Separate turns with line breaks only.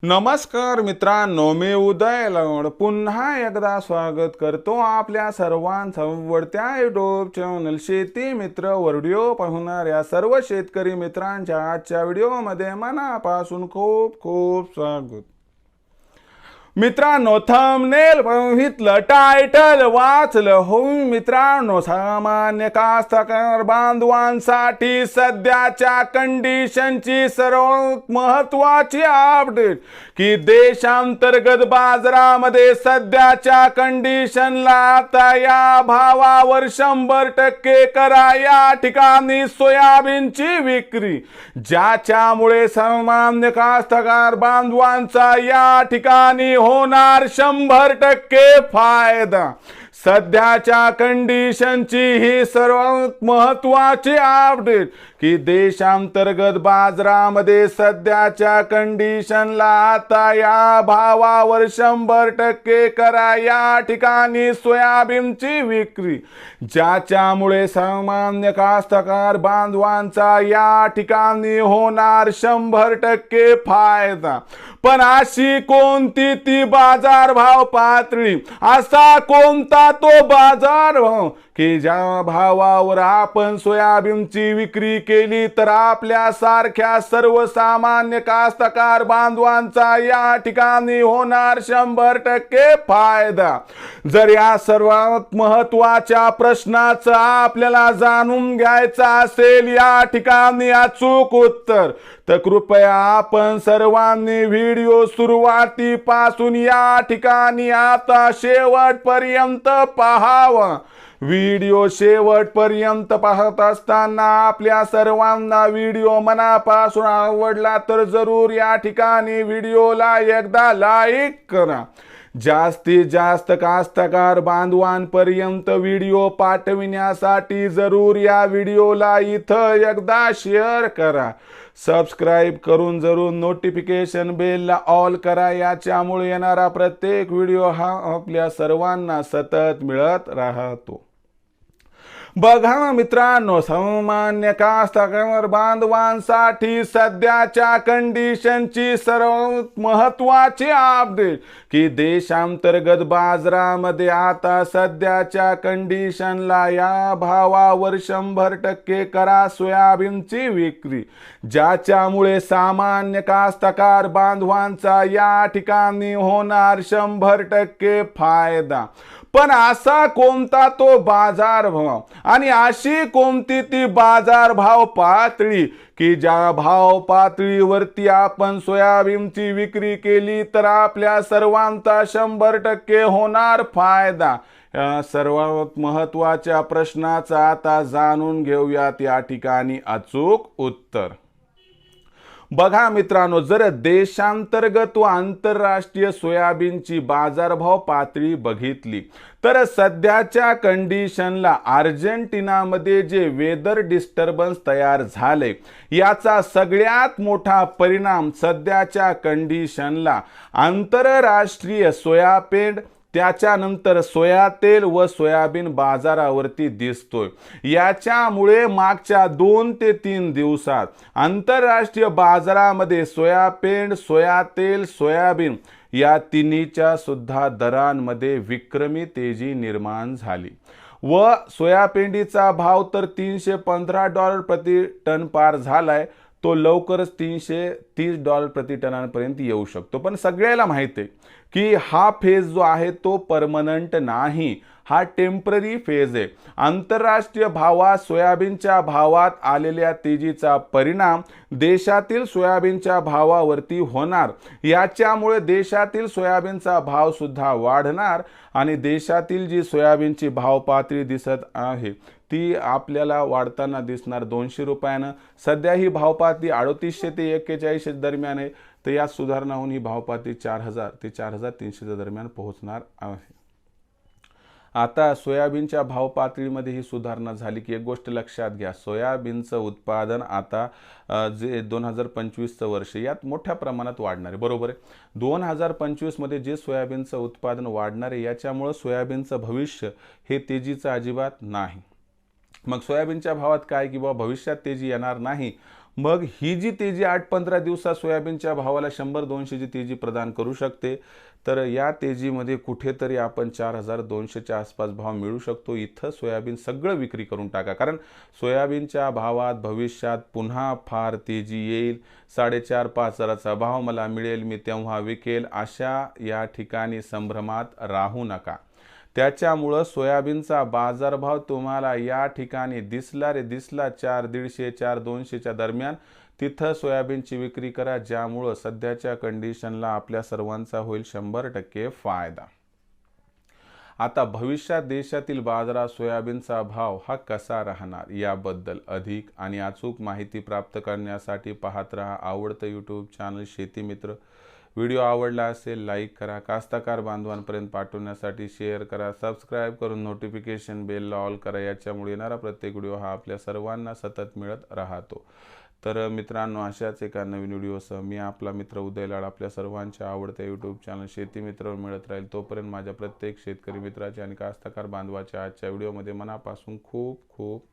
नमस्कार मित्रांनो, मी उदय लवड पुन्हा एकदा स्वागत करतो आपल्या सर्वांचं आवडत्या यूट्यूब चॅनल शेती मित्र व्हिडिओ पाहणाऱ्या सर्व शेतकरी मित्रांच्या आजच्या व्हिडिओमध्ये मनापासून खूप खूप स्वागत. मित्रांनो, थंबनेल बघितलं, टायटल वाचलं हो मित्रांनो, सामान्य कास्तकार बांधवांसाठी सध्याच्या कंडिशनची सर्वात महत्त्वाची अपडेट की देशांतर्गत बाजारामध्ये सध्याच्या कंडिशनला आता या भावावर 100% करा या ठिकाणी सोयाबीनची विक्री, ज्याच्यामुळे सामान्य कास्तकार बांधवांचा या ठिकाणी होणार 100% फायदा. सध्याच्या कंडिशनची ही सर्वात महत्त्वाची अपडेट की देशांतर्गत बाजारामध्ये सध्याच्या कंडिशनला आता या भावावर 100% करा या ठिकाणी सोयाबीनची विक्री, ज्याच्यामुळे सामान्य कास्तकार बांधवांचा या ठिकाणी होणार 100% फायदा. पण अशी कोणती ती बाजारभाव पातळी, असा कोणता तो बाजारभाव की ज्या भावावर आपण सोयाबीनची विक्री केली तर आपल्या सारख्या सर्वसामान्य कास्तकार बांधवांचा या ठिकाणी होणार 100% फायदा. जर या सर्वात महत्त्वाच्या प्रश्नाचं आपल्याला जाणून घ्यायचं असेल या ठिकाणी अचूक उत्तर, तर कृपया आपण सर्वांनी व्हिडिओ सुरुवातीपासून या ठिकाणी आता शेवटपर्यंत पाहावा. व्हिडिओ शेवटपर्यंत पाहत असताना आपल्या सर्वांना व्हिडिओ मनापासून आवडला तर जरूर या ठिकाणी व्हिडिओला एकदा लाईक करा. जास्तीत जास्त कास्तकार बांधवांपर्यंत व्हिडिओ पाठविण्यासाठी जरूर या व्हिडिओला इथं एकदा शेअर करा. सबस्क्राईब करून जरूर नोटिफिकेशन बेलला ऑल करा, याच्यामुळे येणारा प्रत्येक व्हिडिओ हा आपल्या सर्वांना सतत मिळत राहतो. बघा मित्रांनो, सामान्य कास्तकार बांधवांसाठी सध्याच्या कंडिशनची सर्वात महत्त्वाची अपडेट की देशांतर्गत बाजारामध्ये आता सध्याच्या कंडिशनला या भावावर 100% करा सोयाबीनची विक्री, ज्याच्यामुळे सामान्य कास्तकार बांधवांचा या ठिकाणी होणार 100% फायदा. पण असा कोणता तो बाजारभाव आणि अशी कोणती ती बाजारभाव पातळी की ज्या भाव पातळीवरती आपण सोयाबीनची विक्री केली तर आपल्या सर्वांचा 100% होणार फायदा. या सर्वात महत्त्वाच्या प्रश्नाचं आता जाणून घेऊयात या ठिकाणी अचूक उत्तर. बघा मित्रांनो, जर देशांतर्गत व आंतरराष्ट्रीय सोयाबीनची बाजारभाव पातळी बघितली तर सध्याच्या कंडिशनला अर्जेंटिनामध्ये जे वेदर डिस्टर्बन्स तयार झाले याचा सगळ्यात मोठा परिणाम सध्याच्या कंडिशनला आंतरराष्ट्रीय सोयाबीन, त्याच्यानंतर सोया तेल व सोयाबीन बाजारावरती दिसतोय. याच्यामुळे मागच्या 2 ते 3 दिवसात आंतरराष्ट्रीय बाजारामध्ये सोयाबीन, सोया तेल, सोयाबीन या तिन्हीच्या सुद्धा दरांमध्ये विक्रमी तेजी निर्माण झाली व सोयाबीनचा भाव तर $315 प्रति टन पार झालाय. तो लवकरच $330 प्रति टनांपर्यंत येऊ शकतो. पण सगळ्याला माहिती आहे की हा फेज जो आहे तो परमनंट नाही, हा टेम्पररी फेज आहे. आंतरराष्ट्रीय भावात सोयाबीनच्या भावात आलेल्या तेजीचा परिणाम देशातील सोयाबीनच्या भावावरती होणार. याच्यामुळे देशातील सोयाबीनचा भाव सुद्धा वाढणार आणि देशातील जी सोयाबीनची भाव पातळी दिसत आहे ती आपल्याला वाढताना दिसणार 200 रुपयानं. सध्या ही भावपातळी 3800 ते 4100 दरम्यान आहे, तर यात सुधारणा होऊन ही भावपातळी 4000 ते 4300 दरम्यान पोहोचणार आहे. आता सोयाबीनच्या भाव पातळीमध्ये ही सुधारणा झाली की एक गोष्ट लक्षात घ्या, सोयाबीनचं उत्पादन आता जे 2025चं वर्ष यात मोठ्या प्रमाणात वाढणार आहे, बरोबर आहे. 2025 मध्ये जे सोयाबीनचं उत्पादन वाढणार आहे याच्यामुळे सोयाबीनचं भविष्य हे तेजीचं अजिबात नाही. मग सोयाबीनच्या भावात काय की बाबा भविष्यात तेजी येणार नाही, मग ही जी तेजी 8-15 दिवसात सोयाबीनच्या भावाला 100-200 ची तेजी प्रदान करू शकते. तर या तेजीमध्ये कुठेतरी आपण 4200च्या आसपास भाव मिळू शकतो. इथं सोयाबीन सगळं विक्री करून टाका, कारण सोयाबीनच्या भावात भविष्यात पुन्हा फार तेजी येईल. 4,500-5 हजाराचा भाव मला मिळेल, मी तेव्हा विकेल, अशा या ठिकाणी संभ्रमात राहू नका. त्याच्यामुळं सोयाबीनचा बाजारभाव तुम्हाला या ठिकाणी दिसला रे दिसला 4,150-4,200च्या दरम्यान, तिथं सोयाबीनची विक्री करा, ज्यामुळं सध्याच्या कंडिशनला आपल्या सर्वांचा होईल 100% फायदा. आता भविष्यात देशातील बाजारात सोयाबीनचा भाव हा कसा राहणार याबद्दल अधिक आणि अचूक माहिती प्राप्त करण्यासाठी पाहत रहा आवडतं यूट्यूब चॅनल शेतीमित्र. व्हिडिओ आवडला असेल लाईक करा, कास्तकार बांधवांपर्यंत पाठवण्यासाठी शेअर करा, सबस्क्राईब करून नोटिफिकेशन बेलला ऑल करा. याच्यामुळे येणारा प्रत्येक व्हिडिओ हा आपल्या सर्वांना सतत मिळत राहतो. तर मित्रांनो, अशाच एका नवीन व्हिडिओसह मी आपला मित्र उदय लाड आपल्या सर्वांच्या आवडत्या यूट्यूब चॅनल शेतीमित्रवर मिळत राहील. तोपर्यंत माझ्या प्रत्येक शेतकरी मित्राचे आणि कास्तकार बांधवाच्या आजच्या व्हिडिओमध्ये मनापासून खूप खूप